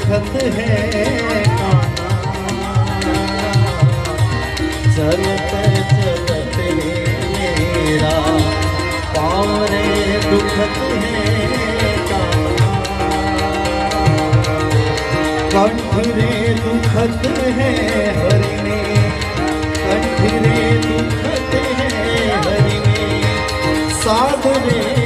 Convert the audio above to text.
दुखत है चलते चलते मेरा पाँव रे दुखत है कंठ रे दुखत है हरि ने कंठ रे दुखत है हरि ने साध रे